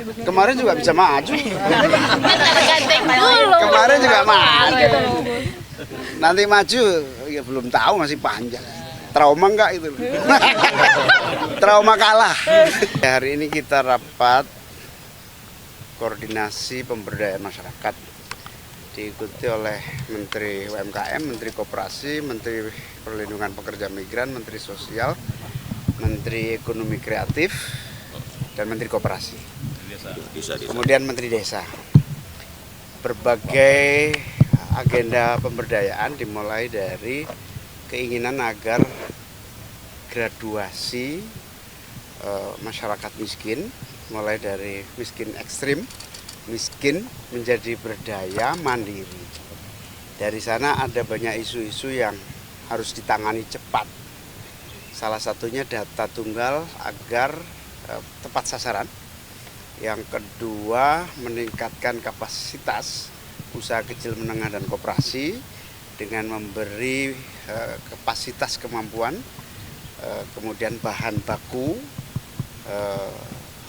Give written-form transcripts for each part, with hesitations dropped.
Kemarin juga bisa maju. Tergantung dulu. Kemarin juga maju. Nanti maju ya belum tahu, masih panjang. Trauma enggak itu? Trauma kalah. Hari ini kita rapat koordinasi pemberdayaan masyarakat, diikuti oleh Menteri UMKM, Menteri Koperasi, Menteri Perlindungan Pekerja Migran, Menteri Sosial, Menteri Ekonomi Kreatif, dan Menteri Koperasi. Kemudian Menteri Desa. Berbagai agenda pemberdayaan dimulai dari keinginan agar graduasi masyarakat miskin, mulai dari miskin ekstrim, miskin menjadi berdaya mandiri. Dari sana ada banyak isu-isu yang harus ditangani cepat. Salah satunya data tunggal agar tepat sasaran. Yang kedua, meningkatkan kapasitas usaha kecil menengah dan koperasi dengan memberi kapasitas kemampuan, kemudian bahan baku,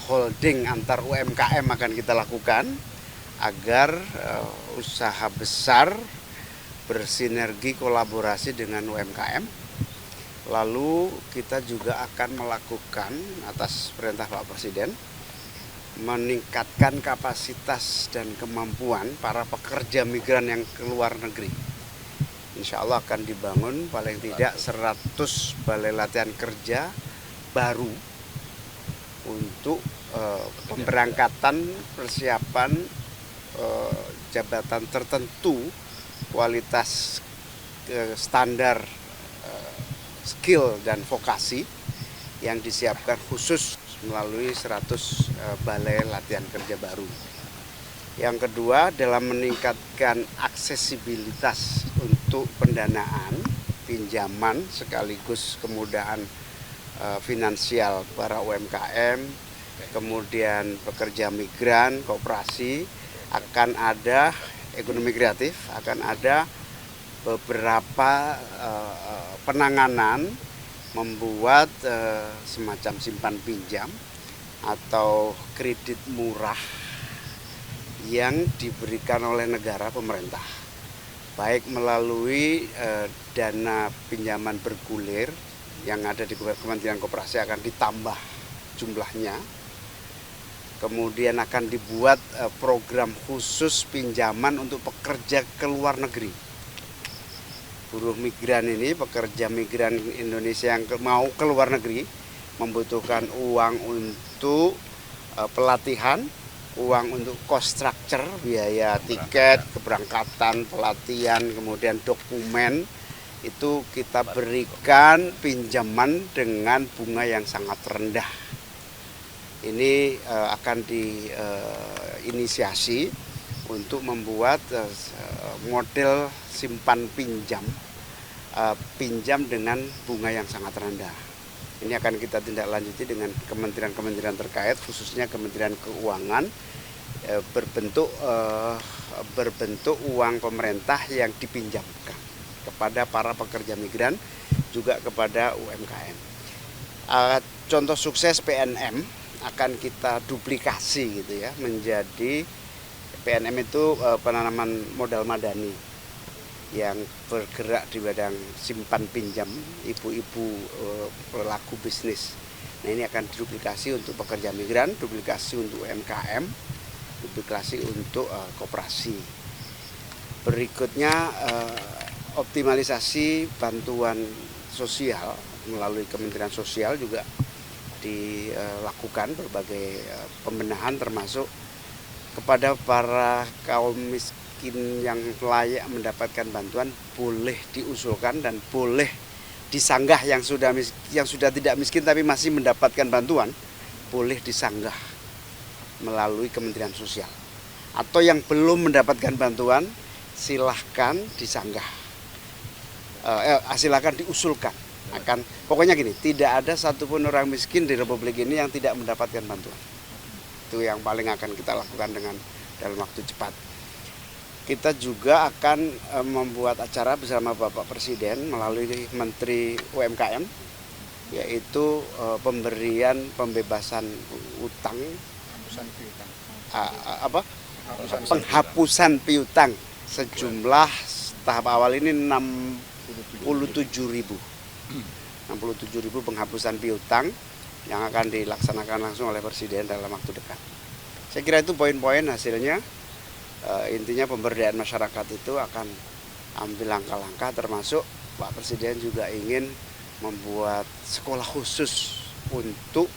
holding antar UMKM akan kita lakukan agar usaha besar bersinergi kolaborasi dengan UMKM. Lalu kita juga akan melakukan atas perintah Pak Presiden meningkatkan kapasitas dan kemampuan para pekerja migran yang ke luar negeri. Insya Allah akan dibangun paling tidak 100 balai latihan kerja baru untuk pemberangkatan persiapan jabatan tertentu kualitas standar skill dan vokasi yang disiapkan khusus melalui 100 balai latihan kerja baru. Yang kedua, dalam meningkatkan aksesibilitas untuk pendanaan, pinjaman sekaligus kemudahan finansial para UMKM, kemudian pekerja migran, koperasi, akan ada ekonomi kreatif, akan ada beberapa penanganan membuat semacam simpan pinjam atau kredit murah yang diberikan oleh negara pemerintah, baik melalui dana pinjaman bergulir yang ada di Kementerian Koperasi akan ditambah jumlahnya. Kemudian akan dibuat program khusus pinjaman untuk pekerja ke luar negeri. Buruh migran ini, pekerja migran Indonesia yang mau ke luar negeri membutuhkan uang untuk pelatihan, uang untuk cost structure, biaya tiket, keberangkatan, pelatihan, kemudian dokumen. Itu kita berikan pinjaman dengan bunga yang sangat rendah. Ini akan diinisiasi untuk membuat model simpan pinjam, pinjam dengan bunga yang sangat rendah. Ini akan kita tindak lanjuti dengan kementerian-kementerian terkait, khususnya Kementerian Keuangan, berbentuk uang pemerintah yang dipinjamkan kepada para pekerja migran, juga kepada UMKM. Contoh sukses PNM akan kita duplikasi gitu ya, menjadi PNM itu penanaman modal madani yang bergerak di bidang simpan pinjam ibu-ibu pelaku bisnis. Nah, ini akan duplikasi untuk pekerja migran, duplikasi untuk UMKM, duplikasi untuk koperasi. Berikutnya optimalisasi bantuan sosial melalui Kementerian Sosial juga dilakukan berbagai pembenahan, termasuk kepada para kaum miskin yang layak mendapatkan bantuan boleh diusulkan dan boleh disanggah, yang sudah tidak miskin tapi masih mendapatkan bantuan boleh disanggah melalui Kementerian Sosial. Atau yang belum mendapatkan bantuan silahkan disanggah, silahkan diusulkan. Pokoknya gini, tidak ada satupun orang miskin di Republik ini yang tidak mendapatkan bantuan. Itu yang paling akan kita lakukan dalam waktu cepat. Kita juga akan membuat acara bersama Bapak Presiden melalui Menteri UMKM, yaitu pemberian pembebasan utang apa penghapusan piutang sejumlah tahap awal ini 67.000 penghapusan piutang yang akan dilaksanakan langsung oleh Presiden dalam waktu dekat. Saya kira itu poin-poin hasilnya. Intinya pemberdayaan masyarakat itu akan ambil langkah-langkah, termasuk Pak Presiden juga ingin membuat sekolah khusus untuk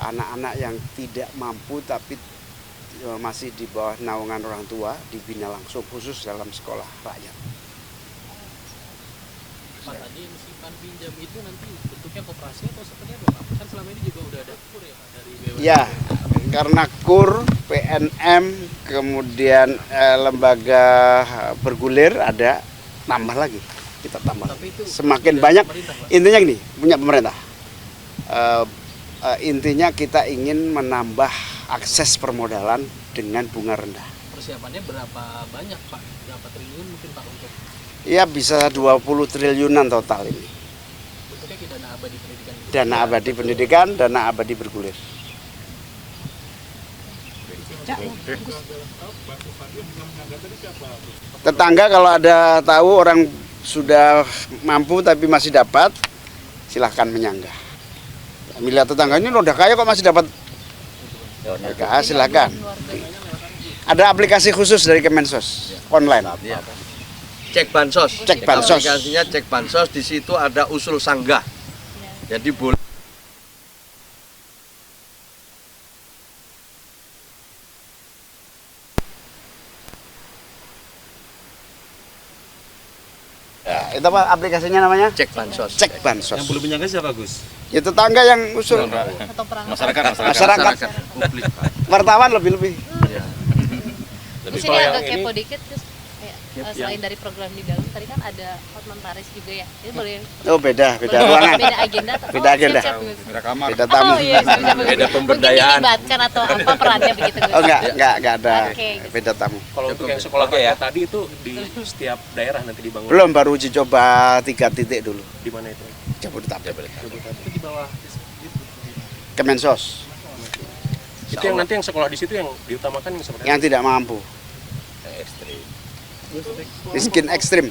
anak-anak yang tidak mampu tapi masih di bawah naungan orang tua, dibina langsung khusus dalam sekolah rakyat. Pak, tadi simpan pinjam itu nanti bentuknya koperasi atau seperti apa Pak? Kan selama ini juga udah ada KUR ya Pak dari BUMN. Ya, karena KUR, PNM, kemudian lembaga bergulir ada, tambah lagi, kita tambah. Tapi itu Semakin dari banyak, pemerintah, Pak? intinya gini, punya pemerintah. Intinya kita ingin menambah akses permodalan dengan bunga rendah. Persiapannya berapa banyak Pak? Berapa triliun mungkin Pak untuk Ya bisa 20 triliunan total ini. bentuknya ke dana abadi pendidikan? Dana abadi pendidikan, dana abadi bergulir. Tetangga kalau ada tahu orang sudah mampu tapi masih dapat, silahkan menyanggah. Melihat tetangga ini udah kaya kok masih dapat, ya, silahkan. Ada aplikasi khusus dari Kemensos online. Ya. Cek bansos. Cek bansos. Aplikasinya cek bansos, di situ ada usul sanggah. Jadi boleh. Ya, itu apa aplikasinya namanya? Cek bansos. Cek bansos. Yang belum menyangka siapa Gus? Ya tetangga yang usul. Atau perang. Masyarakat. Publik. Wartawan lebih-lebih. Ya. Di sini agak kepo dikit terus selain dari program di dalam tadi kan ada Hotman Paris juga ya. Ini boleh Oh beda ruangan. beda agenda atau Beda agenda. siap-siap, Gus. Beda tamu. Oh iya, siap-siap, Gus. Beda pemberdayaan. Mungkin dilibatkan atau apa perannya begitu Gus? Oh enggak ada. Oke. Iya. Beda tamu. Kalau untuk yang sekolah tadi itu di setiap daerah nanti dibangun. Belum, baru uji coba 3 titik dulu. Di mana itu? Jabodetabek. Itu di bawah Kemensos itu yang nanti yang sekolah di situ yang diutamakan yang seperti yang tidak mampu. Miskin ekstrim.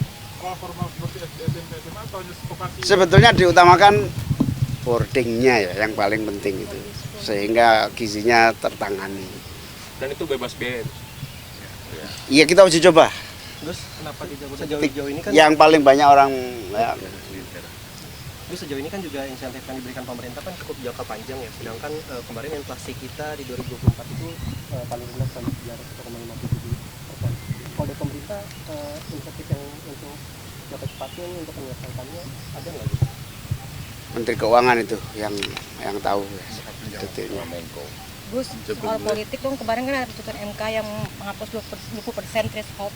Sebetulnya diutamakan boardingnya ya yang paling penting itu, sehingga gizinya tertangani. dan itu bebas biaya. Iya kita uji coba. Terus kenapa di sejauh ini kan Yang paling banyak orang ya, sejauh ini kan juga insentif yang diberikan pemerintah kan cukup jangka panjang ya. Sedangkan kemarin inflasi kita di 2024 itu paling rendah sampai 1,57%. Kalau dari pemerintah insentif yang untuk jangka cepatnya ini untuk menyelesaikannya ada nggak gitu? Menteri Keuangan itu yang tahu ya, detailnya. Gus, soal politik dong, kemarin kan ada putusan MK yang menghapus 20% threshold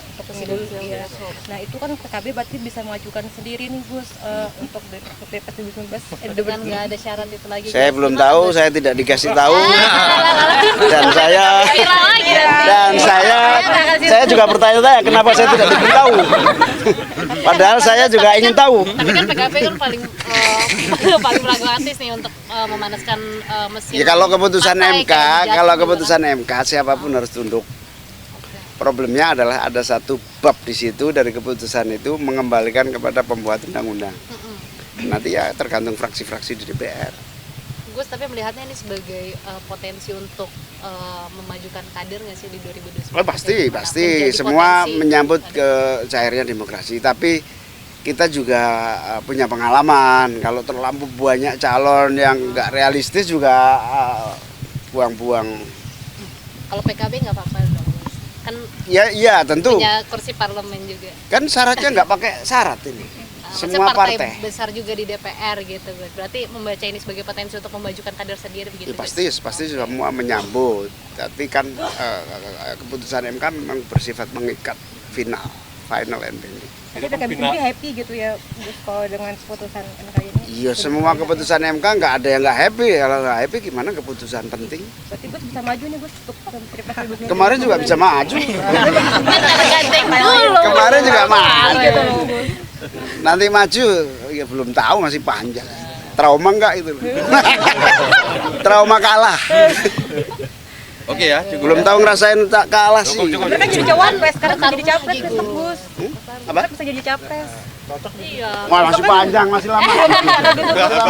untuk pemilu. Ya. Nah itu kan PKB berarti bisa mengajukan sendiri nih Gus untuk Pilpres 2019. Dengan nggak ada syarat itu lagi. Saya Gus. belum Gimana, tahu, Gus? saya tidak dikasih tahu dan Viral lagi nanti. saya juga bertanya-tanya kenapa saya tidak diberitahu. Padahal saya juga ingin tahu. Tapi kan PKB kan paling paling pragmatis nih untuk memanaskan mesin. Ya kalau keputusan partai, MK, kayak di kalau Jatim keputusan gitu MK siapapun harus tunduk. Problemnya adalah ada satu bab di situ dari keputusan itu mengembalikan kepada pembuat undang-undang. Nanti ya tergantung fraksi-fraksi di DPR. kan. Gus, tapi melihatnya ini sebagai potensi untuk memajukan kader nggak sih di 2029? Oh, pasti Menjadi semua potensi menyambut kader. ke cairnya demokrasi. Tapi kita juga punya pengalaman. Kalau terlalu banyak calon yang nggak realistis juga buang-buang. Kalau PKB nggak apa-apa dong, Gus. Kan Ya tentu. punya kursi parlemen juga. Kan syaratnya nggak pakai syarat ini. Maksudnya Semua partai partai. besar juga di DPR gitu, Gus. Berarti membaca ini sebagai potensi untuk memajukan kader sendiri begitu. Ya, pasti semua menyambut. Tapi kan keputusan MK memang bersifat mengikat final ending. Tapi PKB sendiri happy gitu ya Gus kalau dengan keputusan MK ini. Iya semua keputusan MK nggak ada yang nggak happy. Kalau nggak happy gimana keputusan penting? Berarti Gus bisa maju nih Gus untuk Pilpres 2019. Kemarin juga bisa maju. Terganteng dulu. Kemarin juga maju. gitu loh Gus. Nanti maju ya belum tahu masih panjang. trauma enggak itu? Trauma kalah. Oke ya, cukup. Belum tahu ngerasain tak kalah sih. Mereka kan jadi cawapres, sekarang bisa jadi capres besok, Gus. Apa? Bisa jadi capres. Iya. Wah, masih panjang, masih lama.